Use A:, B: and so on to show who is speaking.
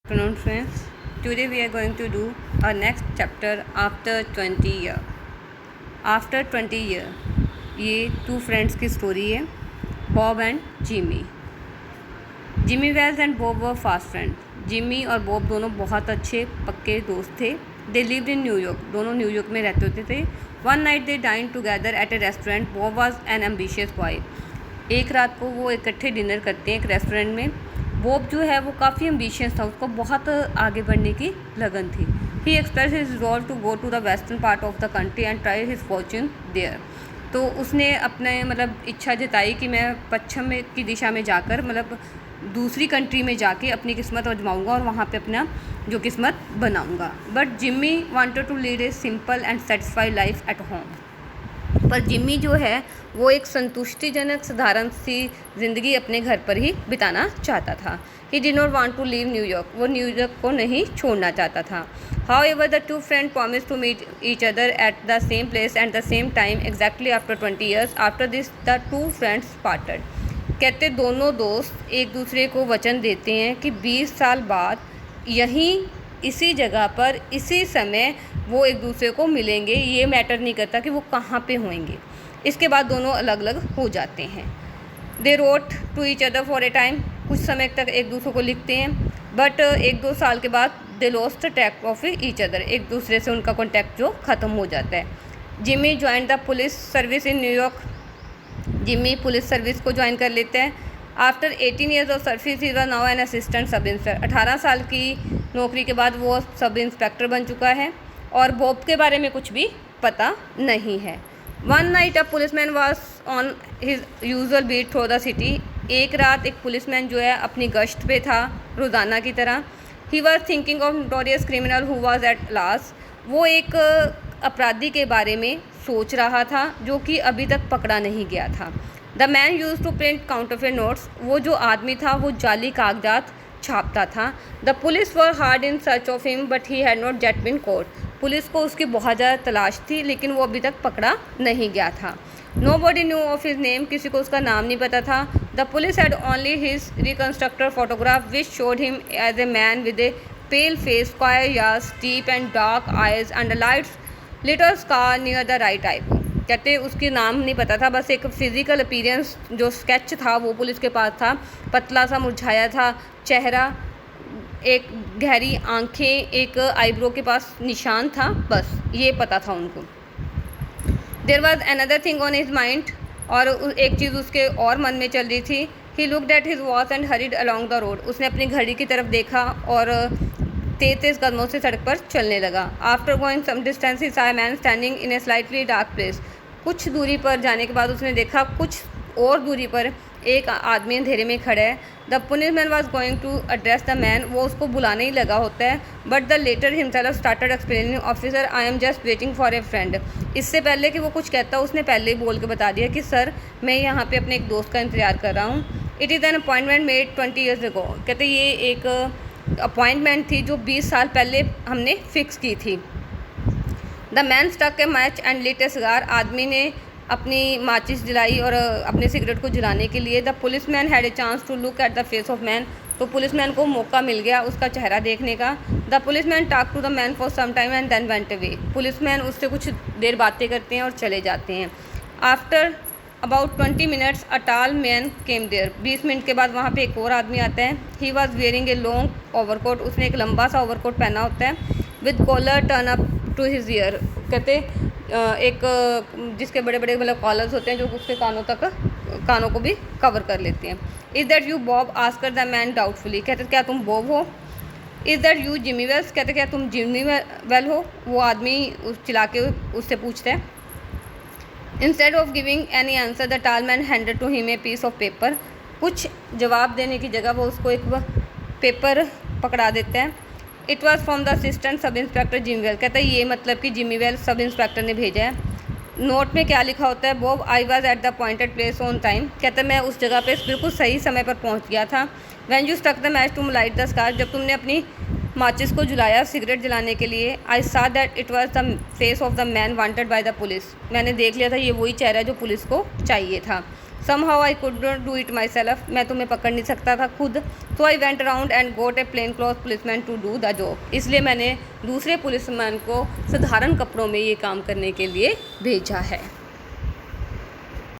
A: Afternoon friends, today we are going to do our next chapter after 20 year. After 20 year, ये two friends की story है, Bob and Jimmy. Jimmy Wells and Bob were fast friend. Jimmy और Bob दोनों बहुत अच्छे पक्के दोस्त थे. They lived in New York. दोनों न्यूयॉर्क में रहते होते थे. One night they dine together at a restaurant. Bob was an ambitious boy. एक रात को वो इकट्ठे डिनर करते हैं एक रेस्टोरेंट में. बॉब जो है वो काफ़ी एम्बिशियस था, उसको बहुत आगे बढ़ने की लगन थी. He express his resolve to go to the western part of the country and try his fortune there. तो उसने अपने इच्छा जताई कि मैं पश्चिम में की दिशा में जाकर दूसरी कंट्री में जाके अपनी किस्मत आजमाऊंगा और वहाँ पे अपना जो किस्मत बनाऊंगा. But Jimmy wanted to lead a simple and satisfied life at home. पर जिम्मी जो है वो एक संतुष्टिजनक साधारण सी ज़िंदगी अपने घर पर ही बिताना चाहता था. He did not want to leave New York. वो न्यूयॉर्क को नहीं छोड़ना चाहता था. However the two friend promise to meet each other at the same place at the same time exactly after 20 years. After this the two friends parted. कहते दोनों दोस्त एक दूसरे को वचन देते हैं कि 20 साल बाद यहीं इसी जगह पर इसी समय वो एक दूसरे को मिलेंगे. ये मैटर नहीं करता कि वो कहाँ पे होंगे. इसके बाद दोनों अलग अलग हो जाते हैं. They wrote to each other for a time. कुछ समय तक एक दूसरे को लिखते हैं. बट 1-2 साल के बाद they lost track of each other. एक दूसरे से उनका कॉन्टैक्ट जो ख़त्म हो जाता है. Jimmy join the police service in New York. Jimmy police service को ज्वाइन कर लेते हैं. After 18 years of service he was now an assistant sub inspector. 18 साल की नौकरी के बाद वो सब इंस्पेक्टर बन चुका है और बॉब के बारे में कुछ भी पता नहीं है. One night a policeman was on his usual beat through the city. एक रात एक पुलिसमैन जो है अपनी गश्त पे था रोज़ाना की तरह. He was thinking of notorious criminal who was at last. वो एक अपराधी के बारे में सोच रहा था जो कि अभी तक पकड़ा नहीं गया था. The man use to print counterfeit notes. वो जो आदमी था वो जाली कागजात छापता था. The police were hard in search of him but he had not yet been caught. Police को उसकी बहुत ज़्यादा तलाश थी लेकिन वो अभी तक पकड़ा नहीं गया था. Nobody knew of his name. किसी को उसका नाम नहीं पता था. The police had only his reconstructed photograph which showed him as a man with a pale face, square jaws, deep and dark eyes under lights, little scar near the right eye. कहते उसके नाम नहीं पता था, बस एक physical appearance जो sketch था वो पुलिस के पास था. पतला सा मुरझाया था चेहरा, एक गहरी आंखें, एक आईब्रो के पास निशान था, बस ये पता था उनको. There was another thing on his mind. और एक चीज़ उसके और मन में चल रही थी. He looked at his watch and hurried along the road. उसने अपनी घड़ी की तरफ देखा और तेज़ कदमों से सड़क पर चलने लगा. After going some distance he साw a man standing in a slightly dark place. कुछ दूरी पर जाने के बाद उसने देखा कुछ और दूरी पर एक आदमी अंधेरे में खड़ा है. The policeman was going to address the man. वो उसको बुलाने ही लगा होता है. But the latter himself started explaining, officer I am just waiting for a friend. इससे पहले कि वो कुछ कहता उसने पहले ही बोल के बता दिया कि सर मैं यहाँ पे अपने एक दोस्त का इंतजार कर रहा हूँ. It is an appointment made 20 years ago. कहते ये एक अपॉइंटमेंट थी जो 20 साल पहले हमने फिक्स की थी. The man stuck a match and lit a cigar. आदमी ने अपनी माचिस जलाई और अपने सिगरेट को जलाने के लिए. The policeman had a chance to look at the face of man. तो पुलिसमैन को मौका मिल गया उसका चेहरा देखने का. The policeman talk to the man for some time and then went away. Policeman उससे कुछ देर बातें करते हैं और चले जाते हैं. आफ्टर अबाउट 20 मिनट्स अ टाल मैन केम देयर. 20 मिनट के बाद वहाँ पे एक और आदमी आता है. He was wearing a long overcoat. उसने एक लंबा सा ओवरकोट पहना होता है with collar turn up to his ear. कहते एक जिसके बड़े बड़े कॉलर्स होते हैं जो उसके कानों को भी कवर कर लेते हैं. Is that you Bob asked the man doubtfully. कहते क्या तुम बॉब हो. Is that you Jimmy Wells. कहते क्या तुम जिमी वेल हो. वो आदमी चिल्ला के उससे पूछते हैं. Instead of giving any answer the tall man handed to him a piece of paper. कुछ जवाब देने की जगह वो उसको एक पेपर पकड़ा देते हैं. It was from the assistant sub inspector Jimmy well. कहता है ये मतलब कि जिमी वेल सब इंस्पेक्टर ने भेजा है. नोट में क्या लिखा होता है. Bob I was at the appointed place on time. कहता है मैं उस जगह पे बिल्कुल सही समय पर पहुंच गया था. When you stuck the match to light the cigar. जब तुमने अपनी माचिस को जलाया सिगरेट जलाने के लिए. आई सा that it was the face of the man wanted by the police. मैंने देख लिया था ये वही चेहरा जो पुलिस को चाहिए था. Somehow I could not do it myself. मैं तुम्हें पकड़ नहीं सकता था खुद. So I went around and got a plainclothes policeman to do the job. इसलिए मैंने दूसरे पुलिसमैन को साधारण कपड़ों में ये काम करने के लिए भेजा है.